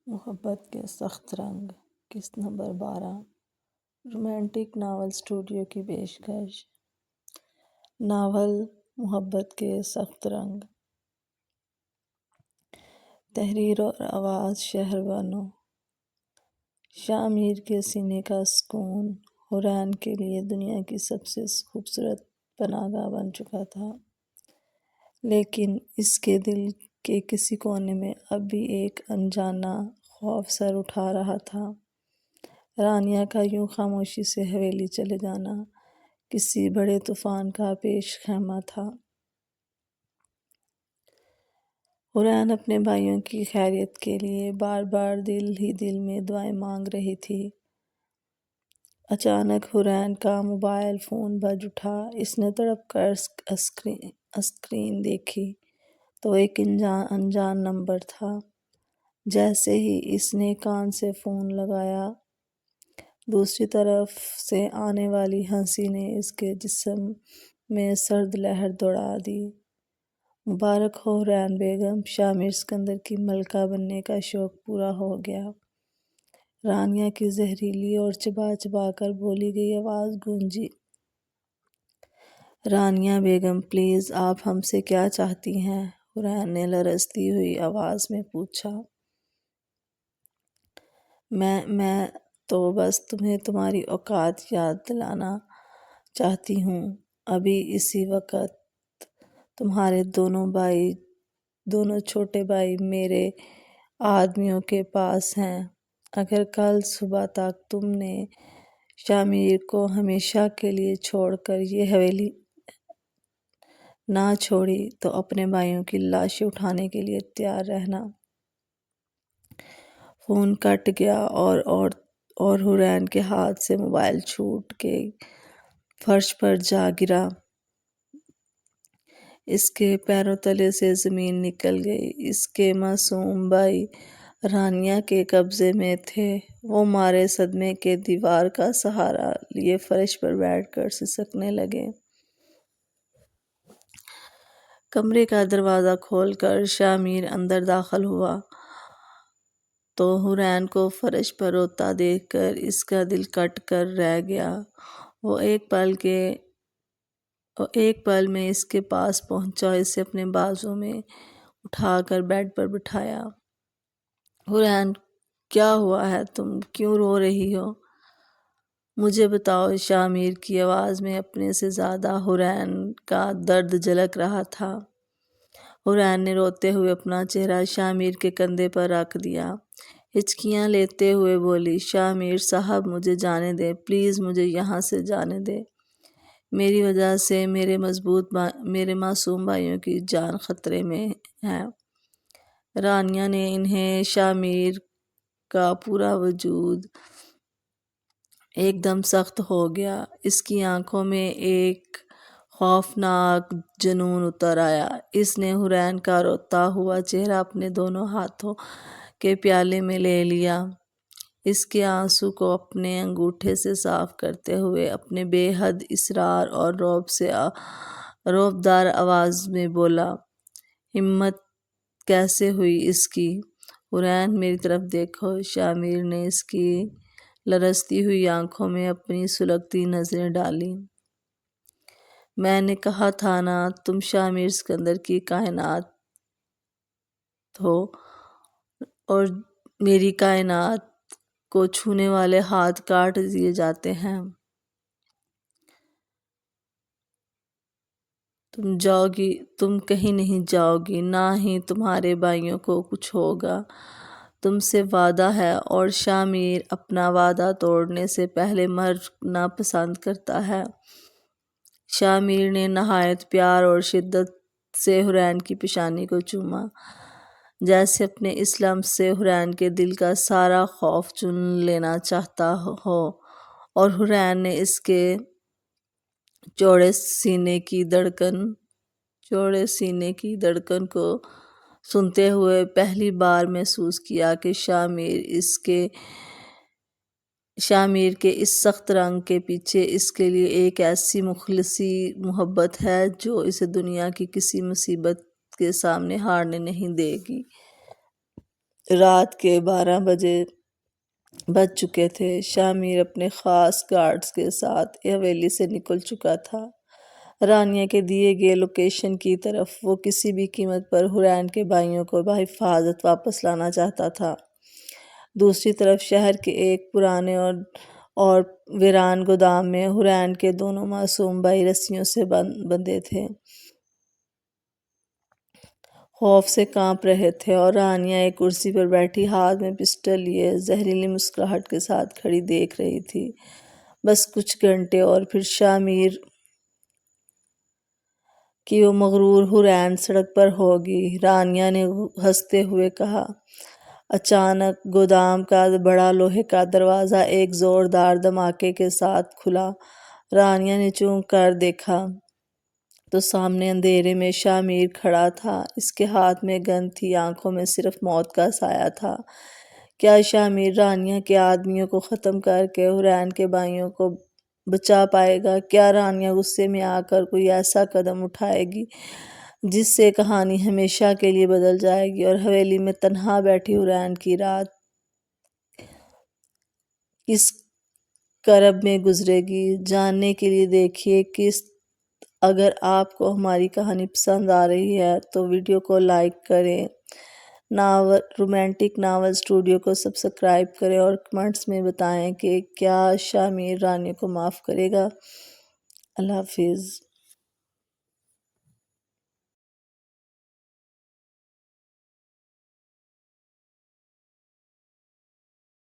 محبت کے سخت رنگ قسط نمبر 12 رومانٹک ناول اسٹوڈیو کی پیشکش۔ ناول محبت کے سخت رنگ، تحریر اور آواز شہر بانو۔ شاہ میر کے سینے کا سکون حوران کے لیے دنیا کی سب سے خوبصورت پناہ گاہ بن چکا تھا، لیکن اس کے دل کے کسی کونے میں اب بھی ایک انجانا خوف سر اٹھا رہا تھا۔ رانیہ کا یوں خاموشی سے حویلی چلے جانا کسی بڑے طوفان کا پیش خیمہ تھا۔ حوران اپنے بھائیوں کی خیریت کے لیے بار بار دل ہی دل میں دعائیں مانگ رہی تھی۔ اچانک حوران کا موبائل فون بج اٹھا۔ اس نے تڑپ کر اسکرین دیکھی تو ایک انجان نمبر تھا۔ جیسے ہی اس نے کان سے فون لگایا، دوسری طرف سے آنے والی ہنسی نے اس کے جسم میں سرد لہر دوڑا دی۔ مبارک ہو حوران بیگم، شاہ میر سکندر کی ملکہ بننے کا شوق پورا ہو گیا۔ رانیہ کی زہریلی اور چبا چبا کر بولی گئی آواز گونجی۔ رانیہ بیگم پلیز، آپ ہم سے کیا چاہتی ہیں؟ حوران نے لرزتی ہوئی آواز میں پوچھا۔ میں تو بس تمہیں تمہاری اوقات یاد دلانا چاہتی ہوں۔ ابھی اسی وقت تمہارے دونوں چھوٹے بھائی میرے آدمیوں کے پاس ہیں۔ اگر کل صبح تک تم نے شاہ میر کو ہمیشہ کے لیے چھوڑ کر یہ حویلی نہ چھوڑی تو اپنے بھائیوں کی لاشیں اٹھانے کے لیے تیار رہنا۔ فون کٹ گیا اور حوران کے ہاتھ سے موبائل چھوٹ کے فرش پر جا گرا۔ اس کے پیروں تلے سے زمین نکل گئی۔ اس کے معصوم بھائی رانیہ کے قبضے میں تھے۔ وہ مارے صدمے کے دیوار کا سہارا لیے فرش پر بیٹھ کر سسکنے لگے۔ کمرے کا دروازہ کھول کر شاہ میر اندر داخل ہوا تو حوران کو فرش پر روتا دیکھ کر اس کا دل کٹ کر رہ گیا۔ وہ ایک پل میں اس کے پاس پہنچا، اسے اپنے بازو میں اٹھا کر بیڈ پر بٹھایا۔ حوران، کیا ہوا ہے؟ تم کیوں رو رہی ہو؟ مجھے بتاؤ۔ شاہ میر کی آواز میں اپنے سے زیادہ حوران کا درد جھلک رہا تھا۔ حوران نے روتے ہوئے اپنا چہرہ شاہ میر کے کندھے پر رکھ دیا۔ ہچکیاں لیتے ہوئے بولی، شاہ میر صاحب مجھے جانے دیں، پلیز مجھے یہاں سے جانے دیں۔ میری وجہ سے میرے معصوم بھائیوں کی جان خطرے میں ہے۔ رانیہ نے انہیں شاہ میر کا پورا وجود ایک دم سخت ہو گیا۔ اس کی آنکھوں میں ایک خوفناک جنون اتر آیا۔ اس نے حوران کا روتا ہوا چہرہ اپنے دونوں ہاتھوں کے پیالے میں لے لیا۔ اس کے آنسو کو اپنے انگوٹھے سے صاف کرتے ہوئے اپنے بے حد اصرار اور رعب دار آواز میں بولا، ہمت کیسے ہوئی اس کی؟ حوران میری طرف دیکھو۔ شاہ میر نے اس کی لرزتی ہوئی آنکھوں میں اپنی سلگتی نظریں ڈالیں۔ میں نے کہا تھا نا، تم شاہ میر سکندر کی کائنات ہو اور میری کائنات کو چھونے والے ہاتھ کاٹ دیے جاتے ہیں۔ تم کہیں نہیں جاؤ گی، نہ ہی تمہارے بھائیوں کو کچھ ہوگا، تم سے وعدہ ہے۔ اور شاہ میر اپنا وعدہ توڑنے سے پہلے مرنا پسند کرتا ہے۔ شاہ میر نے نہایت پیار اور شدت سے حوران کی پیشانی کو چوما، جیسے اپنے اس لمس سے حوران کے دل کا سارا خوف چن لینا چاہتا ہو۔ اور حوران نے اس کے چوڑے سینے کی دھڑکن کو سنتے ہوئے پہلی بار محسوس کیا کہ شاہ میر کے اس سخت رنگ کے پیچھے اس کے لیے ایک ایسی مخلصی محبت ہے جو اسے دنیا کی کسی مصیبت کے سامنے ہارنے نہیں دے گی۔ رات کے 12 بج چکے تھے۔ شامیر اپنے خاص گارڈز کے ساتھ حویلی سے نکل چکا تھا۔ رانیہ کے دیے گئے لوکیشن کی طرف وہ کسی بھی قیمت پر حورین کے بھائیوں کو بحفاظت واپس لانا چاہتا تھا۔ دوسری طرف شہر کے ایک پرانے اور ویران گودام میں حورین کے دونوں معصوم بھائی رسیوں سے بندھے تھے، خوف سے کانپ رہے تھے، اور رانیہ ایک کرسی پر بیٹھی ہاتھ میں پسٹل لیے زہریلی مسکراہٹ کے ساتھ کھڑی دیکھ رہی تھی۔ بس کچھ گھنٹے اور پھر شامیر کی وہ مغرور حورین سڑک پر ہوگی، رانیہ نے ہنستے ہوئے کہا۔ اچانک گودام کا بڑا لوہے کا دروازہ ایک زوردار دھماکے کے ساتھ کھلا۔ رانیہ نے چونک کر دیکھا تو سامنے اندھیرے میں شامیر کھڑا تھا۔ اس کے ہاتھ میں گن تھی، آنکھوں میں صرف موت کا سایہ تھا۔ کیا شامیر رانیہ کے آدمیوں کو ختم کر کے حورین کے بھائیوں کو بچا پائے گا؟ کیا رانیہ غصے میں آ کر کوئی ایسا قدم اٹھائے گی جس سے کہانی ہمیشہ کے لیے بدل جائے گی اور حویلی میں تنہا بیٹھی حورین کی رات کس کرب میں گزرے گی؟ جاننے کے لیے دیکھیے قسط۔ اگر آپ کو ہماری کہانی پسند آ رہی ہے تو ویڈیو کو لائک کریں، رومانٹک ناول اسٹوڈیو کو سبسکرائب کریں اور کمنٹس میں بتائیں کہ کیا شامیر رانیہ کو معاف کرے گا۔ اللہ حافظ۔